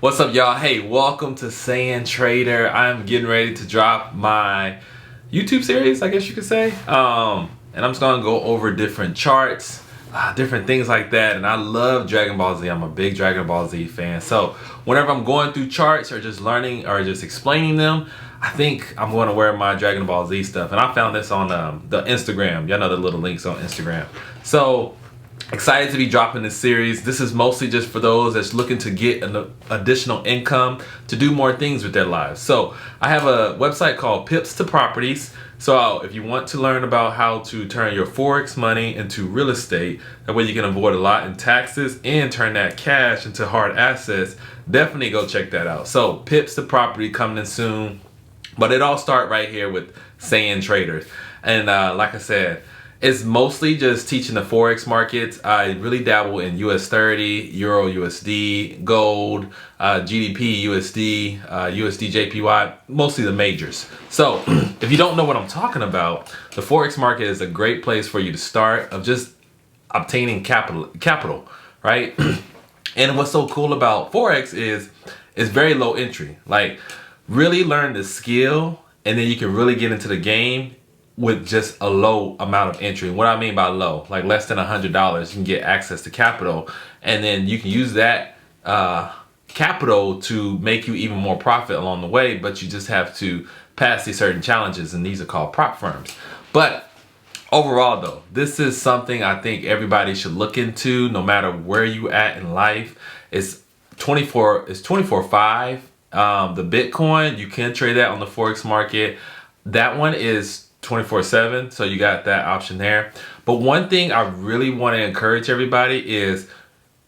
What's up, y'all? Hey, welcome to Saiyan Trader. I'm getting ready to drop my YouTube series, I guess you could say. And I'm just gonna go over different charts, different things like that. And I love Dragon Ball Z. I'm a big Dragon Ball Z fan. So whenever I'm going through charts or just learning or just explaining them, I think I'm going to wear my Dragon Ball Z stuff. And I found this on the Instagram. Y'all know the little links on Instagram. So excited to be dropping this series. This is mostly just for those that's looking to get an additional income to do more things with their lives. So I have a website called Pips to Properties. So if you want to learn about how to turn your Forex money into real estate, that way you can avoid a lot in taxes and turn that cash into hard assets, definitely go check that out. So Pips to Property coming in soon. But it all start right here with Saiyan Traders. And like I said, it's mostly just teaching the Forex markets. I really dabble in US 30, Euro USD, gold, GDP USD, USD JPY, mostly the majors. So if you don't know what I'm talking about, the Forex market is a great place for you to start of just obtaining capital, right? And what's so cool about Forex is it's very low entry. Like, really learn the skill and then you can really get into the game with just a low amount of entry. What I mean by low, like less than $100, you can get access to capital, and then you can use that capital to make you even more profit along the way. But you just have to pass these certain challenges, and these are called prop firms. But overall, though, this is something I think everybody should look into, no matter where you at in life. It's 24/5. The Bitcoin, you can trade that on the Forex market. That one is 24/7, so you got that option there. But one thing I really want to encourage everybody is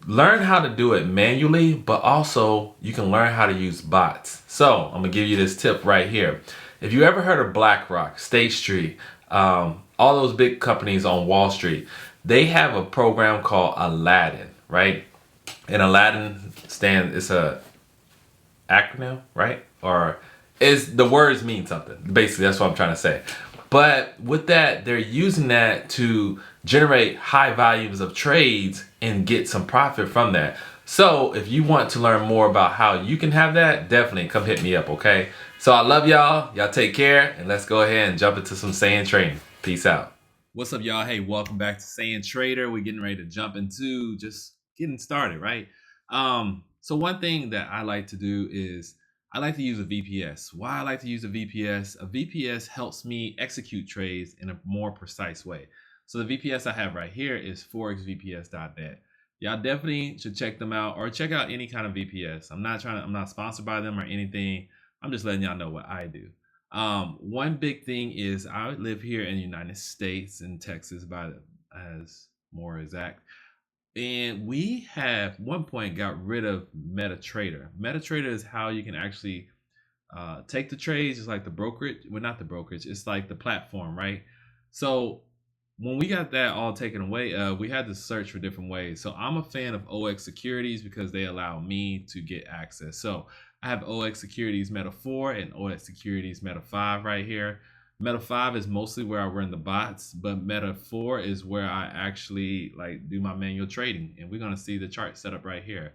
learn how to do it manually, but also you can learn how to use bots. So I'm gonna give you this tip right here. If you ever heard of BlackRock, State Street, all those big companies on Wall Street, they have a program called Aladdin, right? And Aladdin it's a acronym, right? Or is the words mean something? Basically, that's what I'm trying to say. But with that, they're using that to generate high volumes of trades and get some profit from that. So if you want to learn more about how you can have that, definitely come hit me up, okay? So I love y'all. Y'all take care, and let's go ahead and jump into some Saiyan trading. Peace out. What's up, y'all? Hey, welcome back to Saiyan Trader. We're getting ready to jump into just getting started, right? So one thing that I like to do is I like to use a VPS. Why I like to use a VPS? A VPS helps me execute trades in a more precise way. So the VPS I have right here is forexvps.net. Y'all definitely should check them out, or check out any kind of VPS. I'm not sponsored by them or anything. I'm just letting y'all know what I do. One big thing is I live here in the United States, in Texas, as more exact. And we have one point got rid of MetaTrader. MetaTrader is how you can actually take the trades, just like the brokerage. Well, not the brokerage. It's like the platform, right? So when we got that all taken away, we had to search for different ways. So I'm a fan of OX Securities because they allow me to get access. So I have OX Securities Meta 4 and OX Securities Meta 5 right here. Meta 5 is mostly where I run the bots, but Meta 4 is where I actually like do my manual trading. And we're gonna see the chart set up right here.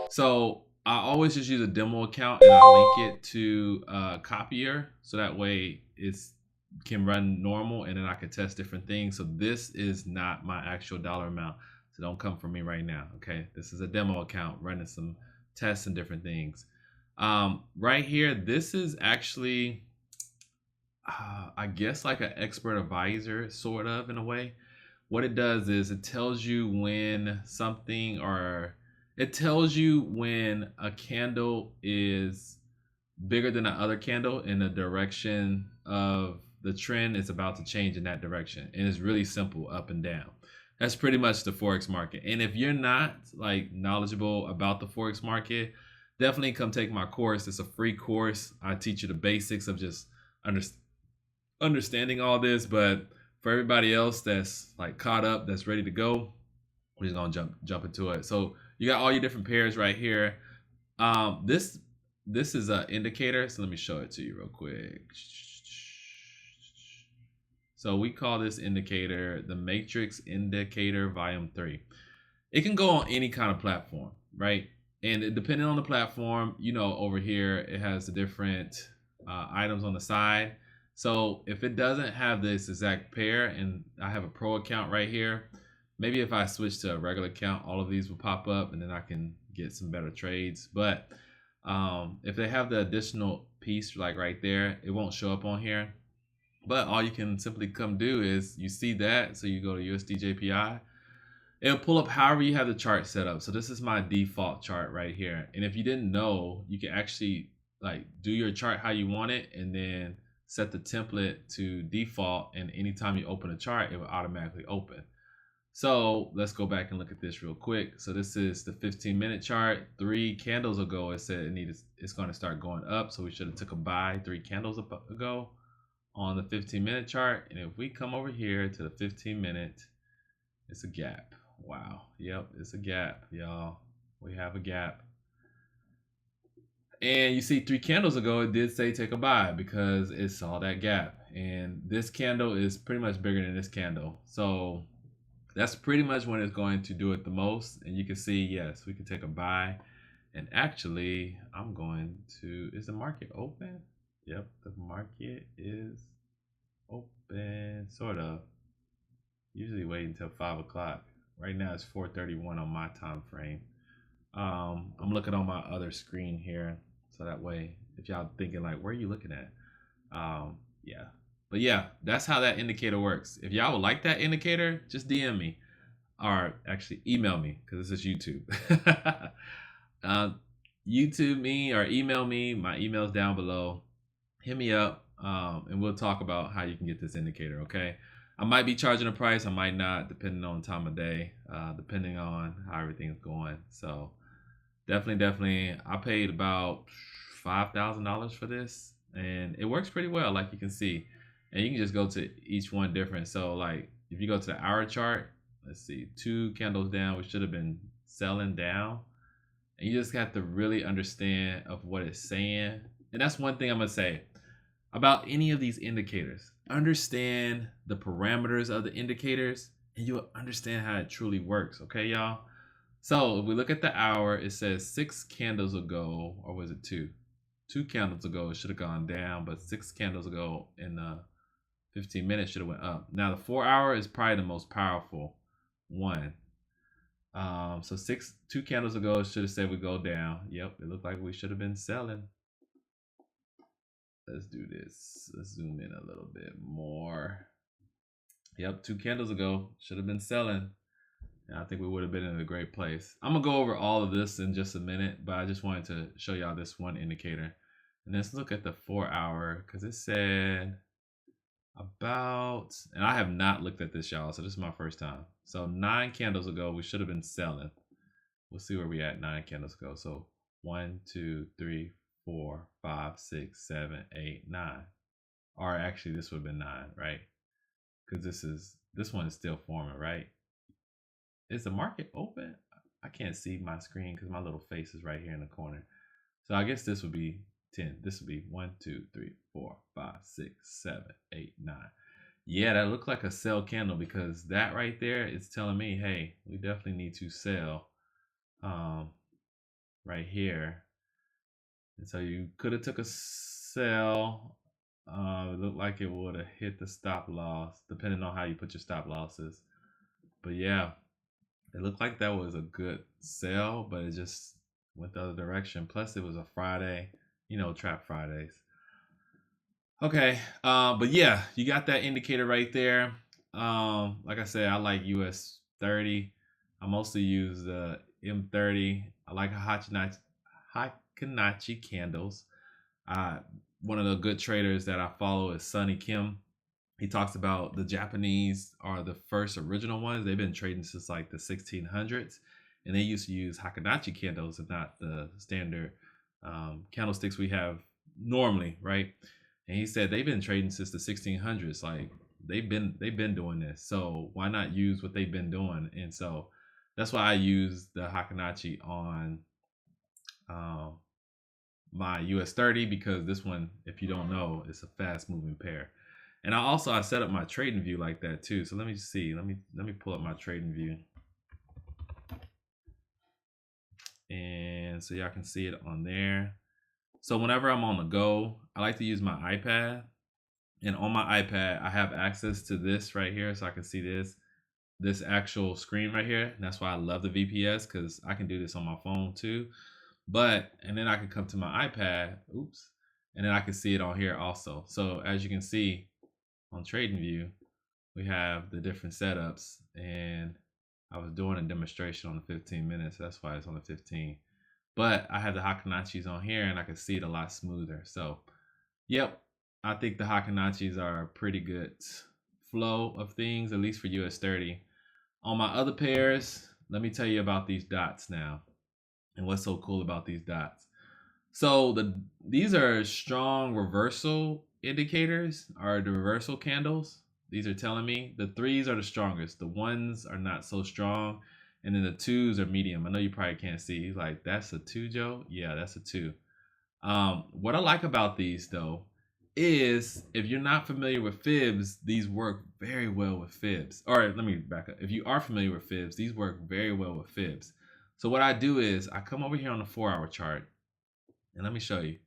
So I always just use a demo account and I link it to Copier, so that way it's can run normal and then I can test different things. So this is not my actual dollar amount, so don't come for me right now. Okay, this is a demo account running some tests and different things. Right here, this is actually I guess like an expert advisor, sort of, in a way. What it does is it tells you when something, or it tells you when a candle is bigger than the other candle in the direction of the trend is about to change in that direction. And it's really simple, up and down. That's pretty much the Forex market. And if you're not like knowledgeable about the Forex market, definitely come take my course. It's a free course. I teach you the basics of just understanding all this. But for everybody else that's like caught up, that's ready to go, we're just gonna jump into it. So you got all your different pairs right here. This is an indicator, so let me show it to you real quick. So we call this indicator the Matrix Indicator Volume 3. It can go on any kind of platform, right? And depending on the platform, you know, over here it has the different items on the side. So if it doesn't have this exact pair, and I have a pro account right here, maybe if I switch to a regular account, all of these will pop up, and then I can get some better trades. But if they have the additional piece like right there, it won't show up on here. But all you can simply come do is you see that, so you go to USD JPI. It'll pull up however you have the chart set up. So this is my default chart right here. And if you didn't know, you can actually like do your chart how you want it, and then set the template to default. And anytime you open a chart, it will automatically open. So let's go back and look at this real quick. So this is the 15-minute chart. 3 candles ago, it said it's going to start going up. So we should have took a buy 3 candles ago on the 15-minute chart. And if we come over here to the 15-minute, it's a gap. Wow. Yep, it's a gap, y'all. We have a gap. And you see 3 candles ago, it did say take a buy because it saw that gap. And this candle is pretty much bigger than this candle. So that's pretty much when it's going to do it the most. And you can see, yes, we can take a buy. And actually, I'm going to, is the market open? Yep, the market is open, sort of. Usually wait until 5 o'clock. Right now it's 4:31 on my time frame. I'm looking on my other screen here, so that way, if y'all thinking like, where are you looking at? Yeah. But yeah, that's how that indicator works. If y'all would like that indicator, just DM me, or actually email me, because this is YouTube. YouTube me or email me. My email's down below. Hit me up, and we'll talk about how you can get this indicator. Okay. I might be charging a price, I might not, depending on the time of day, depending on how everything's going. So definitely, I paid about $5,000 for this, and it works pretty well, like you can see. And you can just go to each one different. So like if you go to the hour chart, let's see, 2 candles down, we should have been selling down. And you just have to really understand of what it's saying. And that's one thing I'm gonna say about any of these indicators. Understand the parameters of the indicators, and you'll understand how it truly works. Okay, y'all? So if we look at the hour, it says 6 candles ago, or was it 2? 2 candles ago, it should have gone down, but 6 candles ago in the 15 minutes should have went up. Now the 4 hour is probably the most powerful one. So 2 candles ago, it should have said we go down. Yep, it looked like we should have been selling. Let's do this. Let's zoom in a little bit more. Yep, 2 candles ago, should have been selling. And I think we would have been in a great place. I'm gonna go over all of this in just a minute, but I just wanted to show y'all this one indicator. And let's look at the 4 hour, because it said about, and I have not looked at this, y'all, so this is my first time. So 9 candles ago, we should have been selling. We'll see where we at 9 candles ago. So 1, 2, 3, 4, 5, 6, 7, 8, 9. Or actually, this would have been 9, right? Because this one is still forming, right? Is the market open? I can't see my screen because my little face is right here in the corner. So I guess this would be 10. This would be 1, 2, 3, 4, 5, 6, 7, 8, 9. Yeah, that looked like a sell candle, because that right there is telling me, hey, we definitely need to sell right here. And so you could have took a sell. It looked like it would have hit the stop loss, depending on how you put your stop losses. But yeah, it looked like that was a good sell, but it just went the other direction. Plus, it was a Friday, you know, Trap Fridays. Okay, but yeah, you got that indicator right there. Like I said, I like US 30. I mostly use the M30. I like Hikanachi candles. One of the good traders that I follow is Sonny Kim. He talks about the Japanese are the first original ones. They've been trading since like the 1600s, and they used to use Hikanachi candles and not the standard candlesticks we have normally, right? And he said they've been trading since the 1600s. Like they've been doing this. So why not use what they've been doing? And so that's why I use the Hikanachi on my US 30, because this one, if you don't know, it's a fast moving pair. And I set up my trading view like that too. So let me see. Let me pull up my trading view. And and so y'all can see it on there. So whenever I'm on the go, I like to use my iPad, and on my iPad, I have access to this right here, so I can see this actual screen right here. And that's why I love the VPS, because I can do this on my phone too. And then I can come to my iPad, oops, and then I can see it on here also. So as you can see on TradingView, we have the different setups, and I was doing a demonstration on the 15 minutes. That's why it's on the 15. But I have the Hakanachis on here, and I can see it a lot smoother. So, yep, I think the Hakanachis are a pretty good flow of things, at least for US 30. On my other pairs, let me tell you about these dots now, and what's so cool about these dots. So these are strong reversal indicators, are the reversal candles. These are telling me the threes are the strongest. The ones are not so strong. And then the twos are medium. I know you probably can't see. Like, that's a 2, Joe? Yeah, that's a 2. What I like about these, though, is if you're not familiar with fibs, these work very well with fibs. All right, let me back up. If you are familiar with fibs, these work very well with fibs. So what I do is I come over here on the 4-hour chart, and let me show you.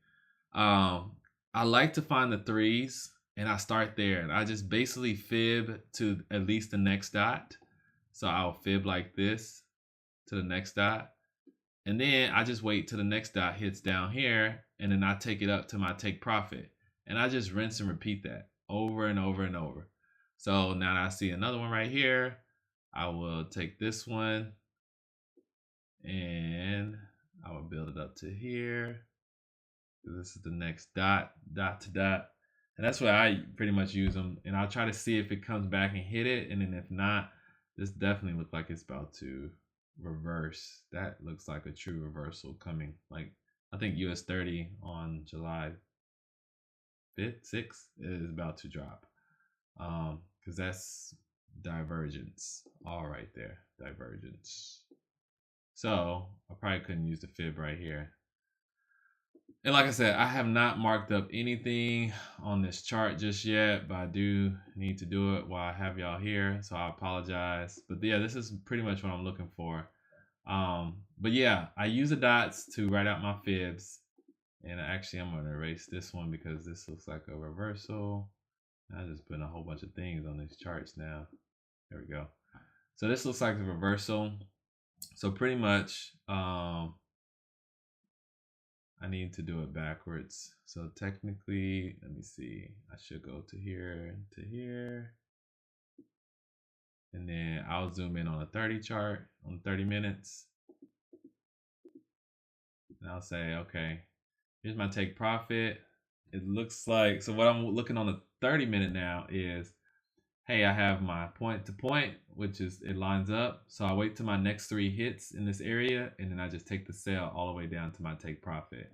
I like to find the threes, and I start there, and I just basically fib to at least the next dot. So I'll fib like this to the next dot, and then I just wait till the next dot hits down here, and then I take it up to my take profit, and I just rinse and repeat that over and over and over. So now that I see another one right here, I will take this one, and I will build it up to here. This is the next dot to dot, and that's why I pretty much use them. And I'll try to see if it comes back and hit it, and then if not, this definitely looks like it's about to reverse. That looks like a true reversal coming. Like, I think US 30 on July 5th, 6th is about to drop, because that's divergence, all right there, divergence. So I probably couldn't use the fib right here. And like I said, I have not marked up anything on this chart just yet, but I do need to do it while I have y'all here, so I apologize. But yeah, this is pretty much what I'm looking for. But yeah, I use the dots to write out my fibs. And actually, I'm going to erase this one because this looks like a reversal. I'm just putting a whole bunch of things on these charts now. There we go. So this looks like a reversal. So pretty much, I need to do it backwards. So technically, let me see. I should go to here, to here. And then I'll zoom in on a 30 chart, on 30 minutes. And I'll say, okay, here's my take profit. It looks like, so what I'm looking on the 30 minute now is, hey, I have my point to point, which is, it lines up. So I wait till my next 3 hits in this area, and then I just take the sell all the way down to my take profit.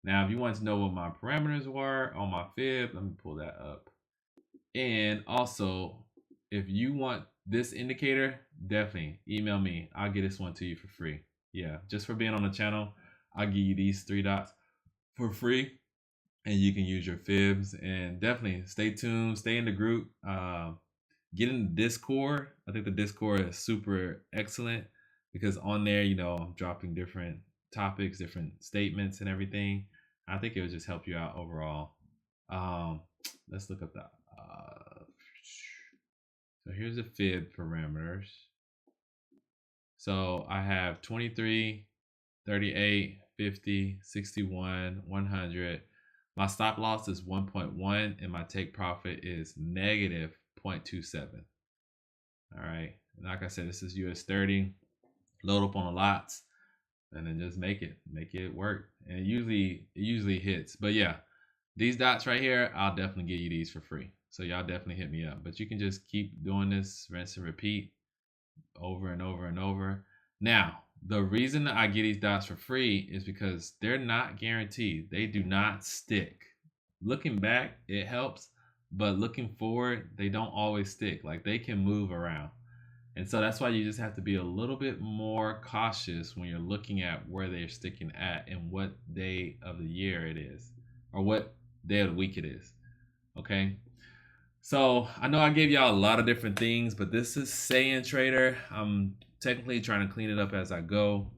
Now, if you want to know what my parameters were on my fib, let me pull that up. And also, if you want this indicator, definitely email me. I'll get this one to you for free. Yeah, just for being on the channel, I'll give you these 3 dots for free, and you can use your fibs. And definitely stay tuned, stay in the group, get in the Discord. I think the Discord is super excellent because on there, you know, I'm dropping different topics, different statements and everything. I think it would just help you out overall. Let's look up that. So here's the fib parameters. So I have 23, 38, 50, 61, 100. My stop loss is 1.1 and my take profit is negative 0.27. All right. And like I said, this is US 30. Load up on the lots and then just make it work. And it usually hits. But yeah, these dots right here, I'll definitely give you these for free. So y'all definitely hit me up. But you can just keep doing this, rinse and repeat over and over and over. Now, the reason I get these dots for free is because they're not guaranteed. They do not stick. Looking back, it helps, but looking forward, they don't always stick. Like, they can move around. And so that's why you just have to be a little bit more cautious when you're looking at where they're sticking at and what day of the year it is, or what day of the week it is. Okay. So I know I gave y'all a lot of different things, but this is Saiyan Trader. I'm technically trying to clean it up as I go.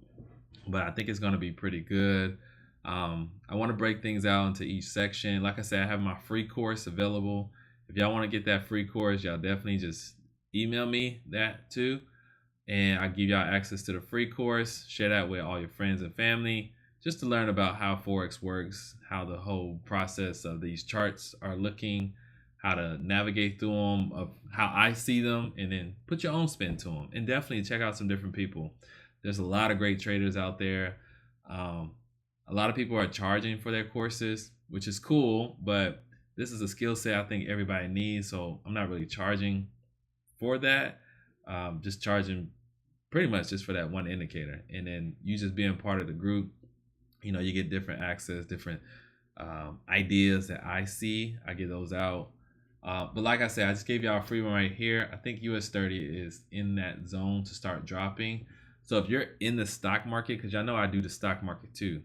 but I think it's going to be pretty good. I want to break things out into each section. Like I said, I have my free course available. If y'all want to get that free course, y'all definitely just email me that too, and I give y'all access to the free course. Share that with all your friends and family just to learn about how Forex works, how the whole process of these charts are looking, how to navigate through them, of how I see them, and then put your own spin to them. And definitely check out some different people. There's a lot of great traders out there. Um, a lot of people are charging for their courses, which is cool, but this is a skill set I think everybody needs. So I'm not really charging for that. Just charging pretty much just for that one indicator. And then you just being part of the group, you get different access, different ideas that I see. I get those out. But like I said, I just gave y'all a free one right here. I think US 30 is in that zone to start dropping. So if you're in the stock market, because y'all know I do the stock market too,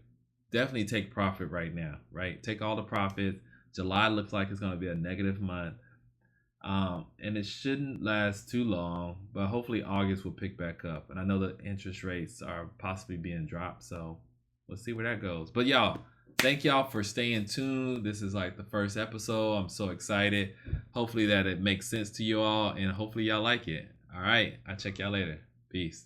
definitely take profit right now, right? Take all the profit. July looks like it's going to be a negative month. And it shouldn't last too long, but hopefully August will pick back up. And I know the interest rates are possibly being dropped, so we'll see where that goes. But y'all, thank y'all for staying tuned. This is like the first episode. I'm so excited. Hopefully that it makes sense to you all, and hopefully y'all like it. All right, I'll check y'all later. Peace.